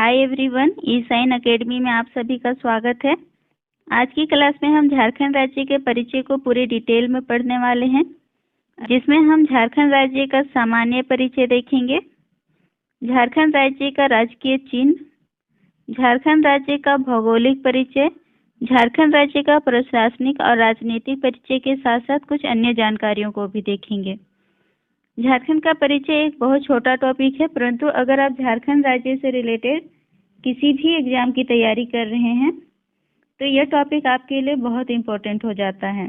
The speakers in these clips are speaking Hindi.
हाय एवरीवन, ई साइन अकेडमी में आप सभी का स्वागत है। आज की क्लास में हम झारखंड राज्य के परिचय को पूरी डिटेल में पढ़ने वाले हैं, जिसमें हम झारखंड राज्य का सामान्य परिचय देखेंगे, झारखंड राज्य का राजकीय चिन्ह, झारखंड राज्य का भौगोलिक परिचय, झारखंड राज्य का प्रशासनिक और राजनीतिक परिचय के साथ साथ कुछ अन्य जानकारियों को भी देखेंगे। झारखंड का परिचय एक बहुत छोटा टॉपिक है, परंतु अगर आप झारखंड राज्य से रिलेटेड किसी भी एग्जाम की तैयारी कर रहे हैं तो यह टॉपिक आपके लिए बहुत इम्पोर्टेंट हो जाता है।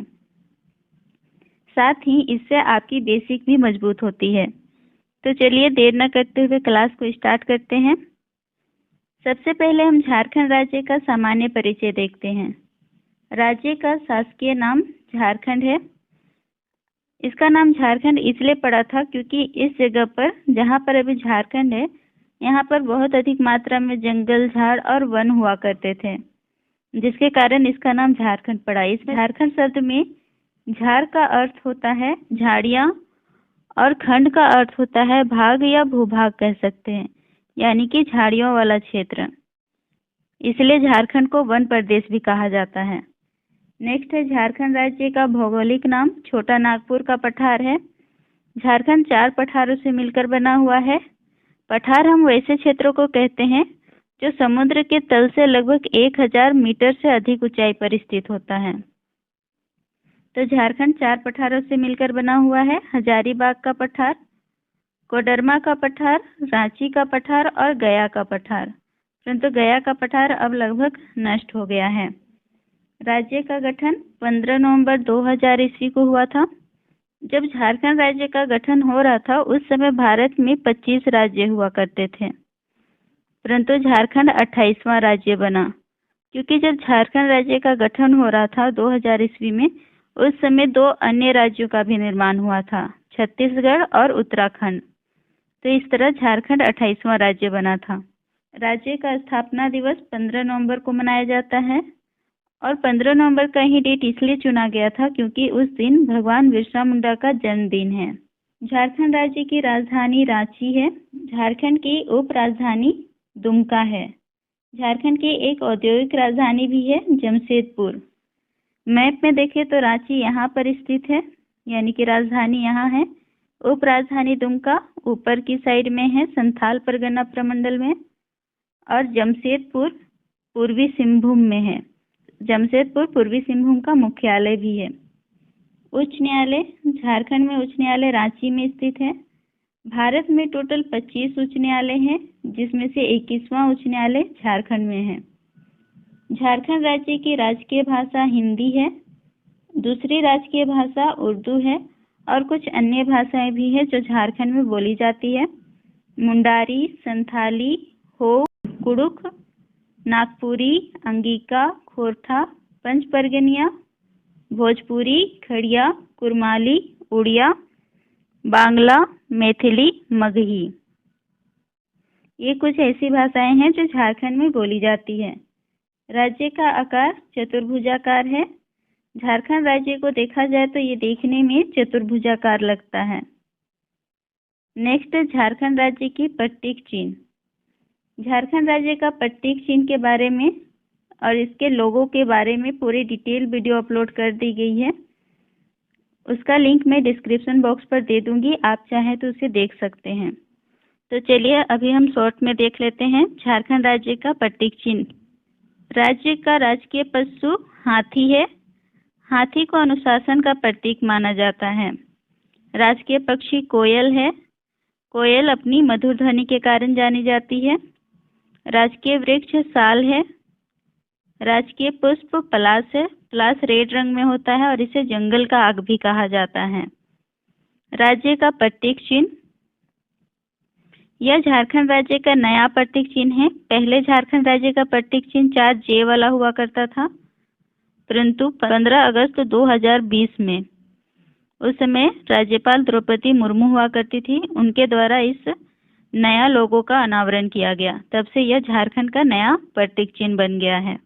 साथ ही इससे आपकी बेसिक भी मजबूत होती है। तो चलिए देर न करते हुए क्लास को स्टार्ट करते हैं। सबसे पहले हम झारखंड राज्य का सामान्य परिचय देखते हैं। राज्य का शासकीय नाम झारखंड है। इसका नाम झारखंड इसलिए पड़ा था क्योंकि इस जगह पर, जहाँ पर अभी झारखंड है, यहाँ पर बहुत अधिक मात्रा में जंगल, झाड़ और वन हुआ करते थे, जिसके कारण इसका नाम झारखंड पड़ा। इस झारखंड शब्द में झाड़ का अर्थ होता है झाड़ियाँ और खंड का अर्थ होता है भाग या भूभाग कह सकते हैं, यानी कि झाड़ियों वाला क्षेत्र। इसलिए झारखंड को वन प्रदेश भी कहा जाता है। नेक्स्ट है झारखंड राज्य का भौगोलिक नाम छोटा नागपुर का पठार है। झारखंड 4 पठारों से मिलकर बना हुआ है। पठार हम वैसे क्षेत्रों को कहते हैं जो समुद्र के तल से लगभग 1000 मीटर से अधिक ऊंचाई पर स्थित होता है। तो झारखंड 4 पठारों से मिलकर बना हुआ है। हजारीबाग का पठार, कोडरमा का पठार, रांची का पठार और गया का पठार। परंतु गया का पठार अब लगभग नष्ट हो गया है। राज्य का गठन 15 नवंबर 2000 ईस्वी को हुआ था। जब झारखंड राज्य का गठन हो रहा था उस समय भारत में 25 राज्य हुआ करते थे, परंतु झारखंड 28वां राज्य बना, क्योंकि जब झारखंड राज्य का गठन हो रहा था 2000 ईस्वी में, उस समय 2 अन्य राज्यों का भी निर्माण हुआ था, छत्तीसगढ़ और उत्तराखंड। तो इस तरह झारखंड 28वां राज्य बना था। राज्य का स्थापना दिवस 15 नवंबर को मनाया जाता है और 15 नवंबर का ही डेट इसलिए चुना गया था क्योंकि उस दिन भगवान बिरसा मुंडा का जन्मदिन है। झारखंड राज्य की राजधानी रांची है। झारखंड की उप राजधानी दुमका है। झारखंड की एक औद्योगिक राजधानी भी है, जमशेदपुर। मैप में देखें तो रांची यहाँ पर स्थित है, यानी कि राजधानी यहाँ है। उप राजधानी दुमका ऊपर की साइड में है, संथाल परगना प्रमंडल में, और जमशेदपुर पूर्वी सिंहभूम में है। जमशेदपुर पूर्वी सिंहभूम का मुख्यालय भी है। उच्च न्यायालय झारखंड में उच्च न्यायालय रांची में स्थित है। भारत में टोटल 25 उच्च न्यायालय हैं, जिसमें से 21वां उच्च न्यायालय झारखंड में है। झारखंड राज्य की राजकीय भाषा हिंदी है। दूसरी राजकीय भाषा उर्दू है और कुछ अन्य भाषाएं भी हैं जो झारखंड में बोली जाती है। मुंडारी, संथाली, हो, कुड़ुख, नागपुरी, अंगिका, खोरठा, पंचपरगनिया, भोजपुरी, खड़िया, कुरमाली, उड़िया, बांग्ला, मैथिली, मगही। ये कुछ ऐसी भाषाएं हैं जो झारखंड में बोली जाती है। राज्य का आकार चतुर्भुजाकार है। झारखंड राज्य को देखा जाए तो ये देखने में चतुर्भुजाकार लगता है। नेक्स्ट, झारखंड राज्य की प्रतीक चिन्ह। झारखंड राज्य का प्रतीक चिन्ह के बारे में और इसके लोगों के बारे में पूरी डिटेल वीडियो अपलोड कर दी गई है। उसका लिंक मैं डिस्क्रिप्शन बॉक्स पर दे दूंगी, आप चाहें तो उसे देख सकते हैं। तो चलिए अभी हम शॉर्ट में देख लेते हैं झारखंड राज्य का प्रतीक चिन्ह। राज्य का राजकीय पशु हाथी है। हाथी को अनुशासन का प्रतीक माना जाता है। राजकीय पक्षी कोयल है। कोयल अपनी मधुर ध्वनि के कारण जानी जाती है। राजकीय वृक्ष साल है। राजकीय पुष्प पलाश है। पलाश रेड रंग में होता है और इसे जंगल का आग भी कहा जाता है। राज्य का प्रतीक चिन्ह, यह झारखंड राज्य का नया प्रतीक चिन्ह है। पहले झारखंड राज्य का प्रतीक चिन्ह 4 जे वाला हुआ करता था, परंतु 15 अगस्त 2020 में, उस समय राज्यपाल द्रौपदी मुर्मू हुआ करती थी, उनके द्वारा इस नया लोगो का अनावरण किया गया। तब से यह झारखंड का नया प्रतीक चिन्ह बन गया है।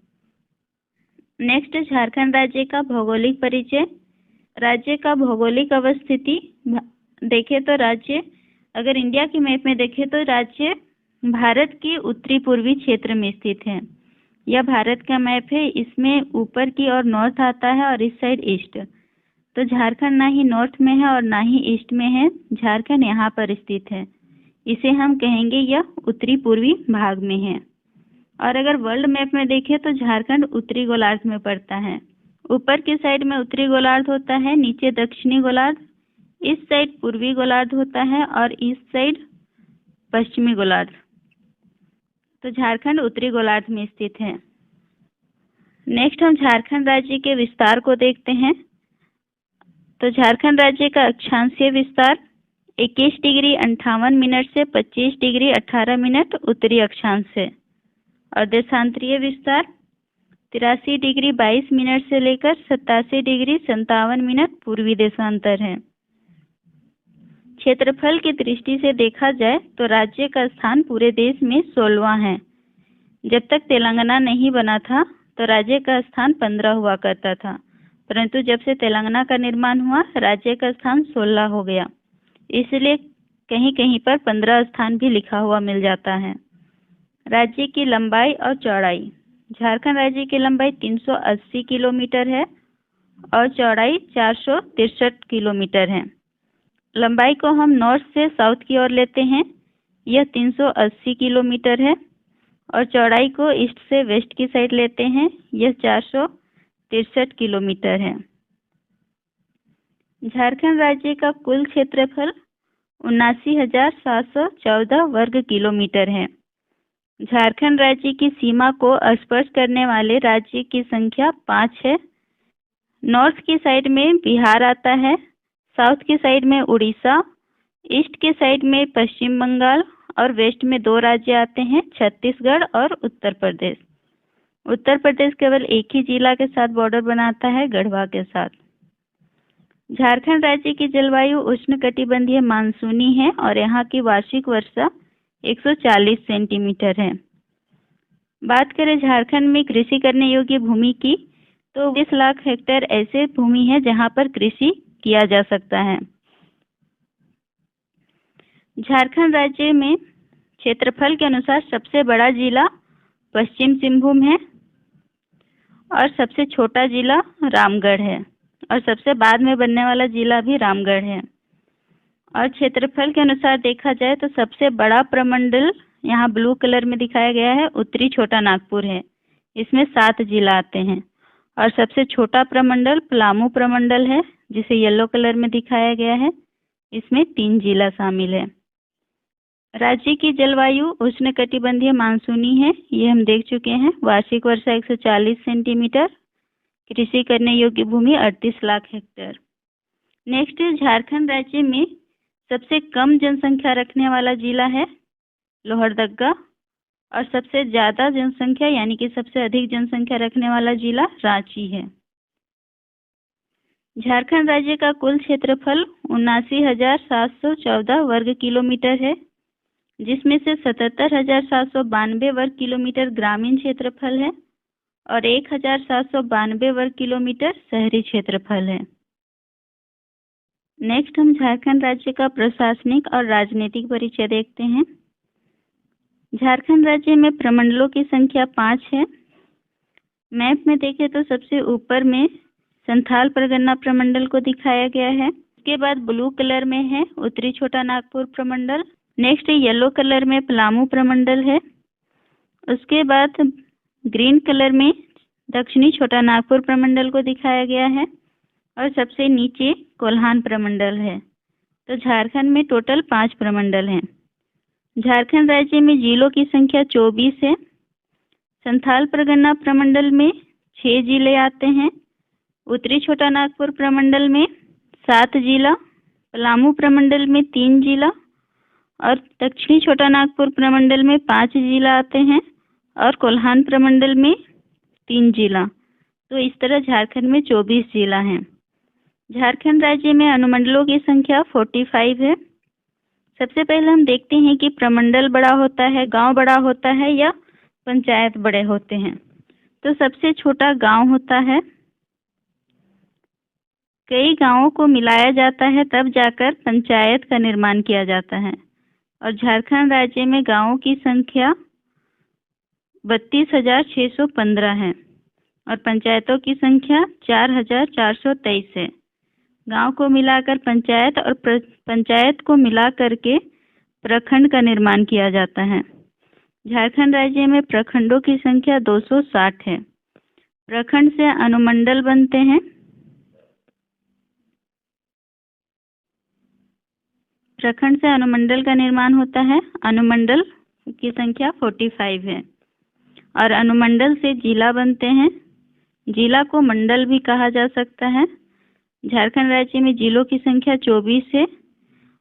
नेक्स्ट, झारखंड राज्य का भौगोलिक परिचय। राज्य का भौगोलिक अवस्थिति देखें तो राज्य, अगर इंडिया की मैप में देखें तो राज्य भारत के उत्तरी पूर्वी क्षेत्र में स्थित है। यह भारत का मैप है। इसमें ऊपर की ओर नॉर्थ आता है और इस साइड ईस्ट। तो झारखंड ना ही नॉर्थ में है और ना ही ईस्ट में है। झारखंड यहाँ पर स्थित है। इसे हम कहेंगे यह उत्तरी पूर्वी भाग में है। और अगर वर्ल्ड मैप में देखें तो झारखंड उत्तरी गोलार्ध में पड़ता है। ऊपर की साइड में उत्तरी गोलार्ध होता है, नीचे दक्षिणी गोलार्ध, इस साइड पूर्वी गोलार्ध होता है और इस साइड पश्चिमी गोलार्ध। तो झारखंड उत्तरी गोलार्ध में स्थित है। नेक्स्ट हम झारखंड राज्य के विस्तार को देखते हैं। तो झारखंड राज्य का अक्षांशीय विस्तार 21 डिग्री 58 मिनट से 25 डिग्री 18 मिनट उत्तरी अक्षांश है और देशांतरीय विस्तार 83 डिग्री 22 मिनट से लेकर 87 डिग्री 57 मिनट पूर्वी देशांतर है। क्षेत्रफल की दृष्टि से देखा जाए तो राज्य का स्थान पूरे देश में 16वां है। जब तक तेलंगाना नहीं बना था तो राज्य का स्थान 15 हुआ करता था, परंतु जब से तेलंगाना का निर्माण हुआ राज्य का स्थान 16 हो गया। इसलिए कहीं कहीं पर 15 स्थान भी लिखा हुआ मिल जाता है। राज्य की लंबाई और चौड़ाई। झारखंड राज्य की लंबाई 380 किलोमीटर है और चौड़ाई 463 किलोमीटर है। लंबाई को हम नॉर्थ से साउथ की ओर लेते हैं, यह 380 किलोमीटर है और चौड़ाई को ईस्ट से वेस्ट की साइड लेते हैं, यह 463 किलोमीटर है। झारखंड राज्य का कुल क्षेत्रफल 79,714 वर्ग किलोमीटर है। झारखंड राज्य की सीमा को स्पर्श करने वाले राज्य की संख्या 5 है। नॉर्थ की साइड में बिहार आता है, साउथ की साइड में उड़ीसा, ईस्ट के साइड में पश्चिम बंगाल और वेस्ट में 2 राज्य आते हैं, छत्तीसगढ़ और उत्तर प्रदेश। उत्तर प्रदेश केवल एक ही जिला के साथ बॉर्डर बनाता है, गढ़वा के साथ। झारखंड राज्य की जलवायु उष्णकटिबंधीय मानसूनी है और यहाँ की वार्षिक वर्षा 140 सेंटीमीटर है। बात करें झारखंड में कृषि करने योग्य भूमि की तो 20 लाख हेक्टेयर ऐसे भूमि है जहाँ पर कृषि किया जा सकता है। झारखंड राज्य में क्षेत्रफल के अनुसार सबसे बड़ा जिला पश्चिम सिंहभूम है और सबसे छोटा जिला रामगढ़ है और सबसे बाद में बनने वाला जिला भी रामगढ़ है। और क्षेत्रफल के अनुसार देखा जाए तो सबसे बड़ा प्रमंडल यहाँ ब्लू कलर में दिखाया गया है, उत्तरी छोटा नागपुर है। इसमें 7 जिला आते हैं। और सबसे छोटा प्रमंडल पलामू प्रमंडल है जिसे येलो कलर में दिखाया गया है, इसमें 3 जिला शामिल है। राज्य की जलवायु उष्णकटिबंधीय मानसूनी है, ये हम देख चुके हैं। वार्षिक वर्षा 140 सेंटीमीटर, कृषि करने योग्य भूमि 38 लाख हेक्टेयर। नेक्स्ट, झारखंड राज्य में सबसे कम जनसंख्या रखने वाला जिला है लोहरदगा और सबसे ज्यादा जनसंख्या यानी कि सबसे अधिक जनसंख्या रखने वाला जिला रांची है। झारखंड राज्य का कुल क्षेत्रफल 79,714 वर्ग किलोमीटर है, जिसमें से 77,792 वर्ग किलोमीटर ग्रामीण क्षेत्रफल है और 1,792 वर्ग किलोमीटर शहरी क्षेत्रफल है। नेक्स्ट हम झारखंड राज्य का प्रशासनिक और राजनीतिक परिचय देखते हैं। झारखंड राज्य में प्रमंडलों की संख्या 5 है। मैप में देखें तो सबसे ऊपर में संथाल परगना प्रमंडल को दिखाया गया है। उसके बाद ब्लू कलर में है उत्तरी छोटा नागपुर प्रमंडल। नेक्स्ट येलो कलर में पलामू प्रमंडल है। उसके बाद ग्रीन कलर में दक्षिणी छोटा नागपुर प्रमंडल को दिखाया गया है और सबसे नीचे कोल्हान प्रमंडल है। तो झारखंड में टोटल 5 प्रमंडल हैं। झारखंड राज्य में जिलों की संख्या 24 है। संथाल परगना प्रमंडल में 6 जिले आते हैं। उत्तरी छोटा नागपुर प्रमंडल में 7 जिला, पलामू प्रमंडल में 3 जिला और दक्षिणी छोटा नागपुर प्रमंडल में 5 जिला आते हैं और कोल्हान प्रमंडल में 3 जिला। तो इस तरह झारखंड में 24 जिला हैं। झारखंड राज्य में अनुमंडलों की संख्या 45 है। सबसे पहले हम देखते हैं कि प्रमंडल बड़ा होता है, गांव बड़ा होता है या पंचायत बड़े होते हैं। तो सबसे छोटा गांव होता है। कई गांवों को मिलाया जाता है तब जाकर पंचायत का निर्माण किया जाता है और झारखंड राज्य में गांवों की संख्या 32,615 है और पंचायतों की संख्या 4,423 है। गांव को मिलाकर पंचायत और पंचायत को मिलाकर के प्रखंड का निर्माण किया जाता है। झारखंड राज्य में प्रखंडों की संख्या 260 है। प्रखंड से अनुमंडल बनते हैं। प्रखंड से अनुमंडल का निर्माण होता है। अनुमंडल की संख्या 45 है और अनुमंडल से जिला बनते हैं। जिला को मंडल भी कहा जा सकता है। झारखंड राज्य में जिलों की संख्या 24 है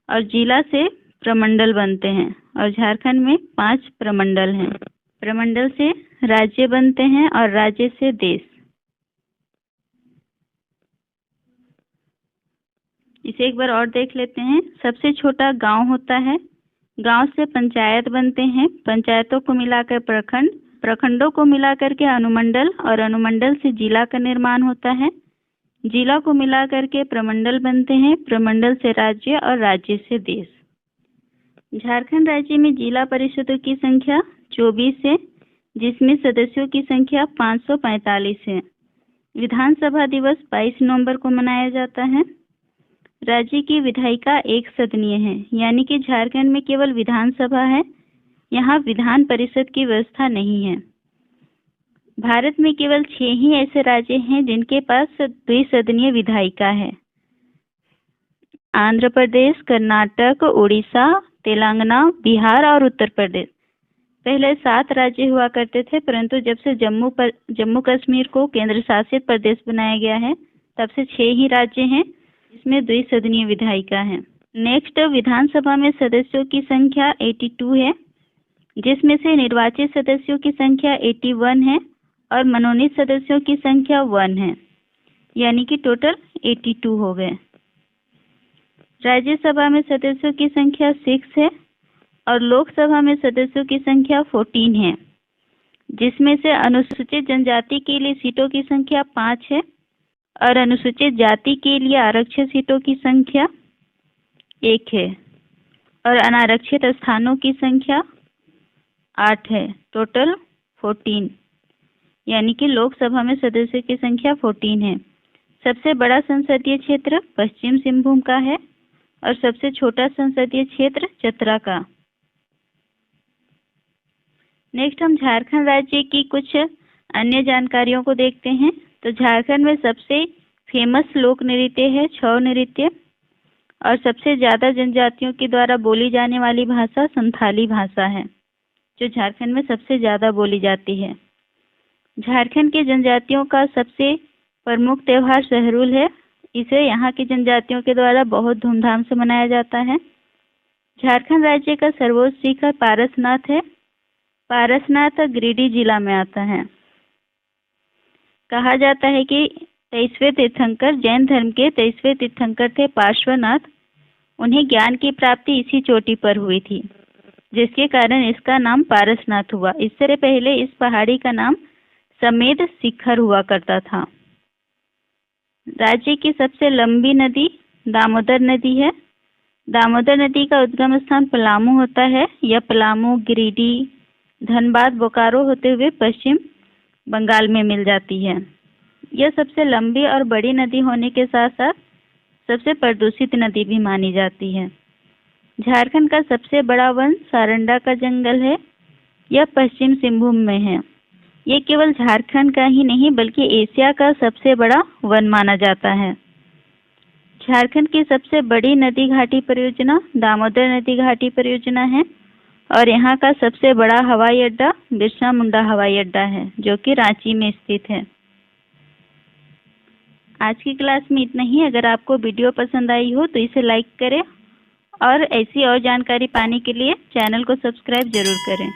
और जिला से प्रमंडल बनते हैं और झारखंड में 5 प्रमंडल हैं। प्रमंडल से राज्य बनते हैं और राज्य से देश। इसे एक बार और देख लेते हैं। सबसे छोटा गांव होता है। गांव से पंचायत बनते हैं। पंचायतों को मिलाकर प्रखंड, प्रखंडों को मिलाकर के अनुमंडल और अनुमंडल से जिला का निर्माण होता है। जिला को मिलाकर के प्रमंडल बनते हैं। प्रमंडल से राज्य और राज्य से देश। झारखंड राज्य में जिला परिषदों की संख्या 24 है, जिसमें सदस्यों की संख्या 545 है। विधानसभा दिवस 22 नवंबर को मनाया जाता है। राज्य की विधायिका एक सदनीय है, यानी कि झारखंड में केवल विधानसभा है, यहाँ विधान परिषद की व्यवस्था नहीं है। भारत में केवल 6 ही ऐसे राज्य हैं जिनके पास द्विसदनीय विधायिका है। आंध्र प्रदेश, कर्नाटक, उड़ीसा, तेलंगाना, बिहार और उत्तर प्रदेश। पहले 7 राज्य हुआ करते थे, परंतु जब से जम्मू कश्मीर को केंद्र शासित प्रदेश बनाया गया है, तब से 6 ही राज्य हैं इसमें द्विसदनीय विधायिका है। नेक्स्ट, विधानसभा में सदस्यों की संख्या 82 है, जिसमें से निर्वाचित सदस्यों की संख्या 81 है और मनोनीत सदस्यों की संख्या 1 है, यानी कि टोटल 82 हो गए। राज्यसभा में सदस्यों की संख्या 6 है और लोकसभा में सदस्यों की संख्या 14 है, जिसमें से अनुसूचित जनजाति के लिए सीटों की संख्या 5 है और अनुसूचित जाति के लिए आरक्षित सीटों की संख्या 1 है और अनारक्षित स्थानों की संख्या 8 है, टोटल 14, यानी कि लोकसभा में सदस्यों की संख्या 14 है। सबसे बड़ा संसदीय क्षेत्र पश्चिम सिंहभूम का है और सबसे छोटा संसदीय क्षेत्र चतरा का। नेक्स्ट, हम झारखंड राज्य की कुछ अन्य जानकारियों को देखते हैं। तो झारखंड में सबसे फेमस लोक नृत्य है छऊ नृत्य और सबसे ज़्यादा जनजातियों के द्वारा बोली जाने वाली भाषा संथाली भाषा है, जो झारखंड में सबसे ज़्यादा बोली जाती है। झारखंड के जनजातियों का सबसे प्रमुख त्यौहार सहरुल है। इसे यहाँ की जनजातियों के द्वारा बहुत धूमधाम से मनाया जाता है। झारखंड राज्य का सर्वोच्च शिखर पारसनाथ है। पारसनाथ गिरिडीह जिला में आता है। कहा जाता है कि 23वें तीर्थंकर, जैन धर्म के 23वें तीर्थंकर थे पार्श्वनाथ। उन्हें ज्ञान की प्राप्ति इसी चोटी पर हुई थी, जिसके कारण इसका नाम पारसनाथ हुआ। इससे पहले इस पहाड़ी का नाम समेध शिखर हुआ करता था। राज्य की सबसे लंबी नदी दामोदर नदी है। दामोदर नदी का उद्गम स्थान पलामू होता है। यह पलामू, गिरिडीह, धनबाद, बोकारो होते हुए पश्चिम बंगाल में मिल जाती है। यह सबसे लंबी और बड़ी नदी होने के साथ साथ सबसे प्रदूषित नदी भी मानी जाती है। झारखंड का सबसे बड़ा वन सारंडा का जंगल है। यह पश्चिम सिंहभूम में है। ये केवल झारखंड का ही नहीं बल्कि एशिया का सबसे बड़ा वन माना जाता है। झारखंड की सबसे बड़ी नदी घाटी परियोजना दामोदर नदी घाटी परियोजना है और यहाँ का सबसे बड़ा हवाई अड्डा बिरसा मुंडा हवाई अड्डा है, जो कि रांची में स्थित है। आज की क्लास में इतना ही। अगर आपको वीडियो पसंद आई हो तो इसे लाइक करें और ऐसी और जानकारी पाने के लिए चैनल को सब्सक्राइब जरूर करें।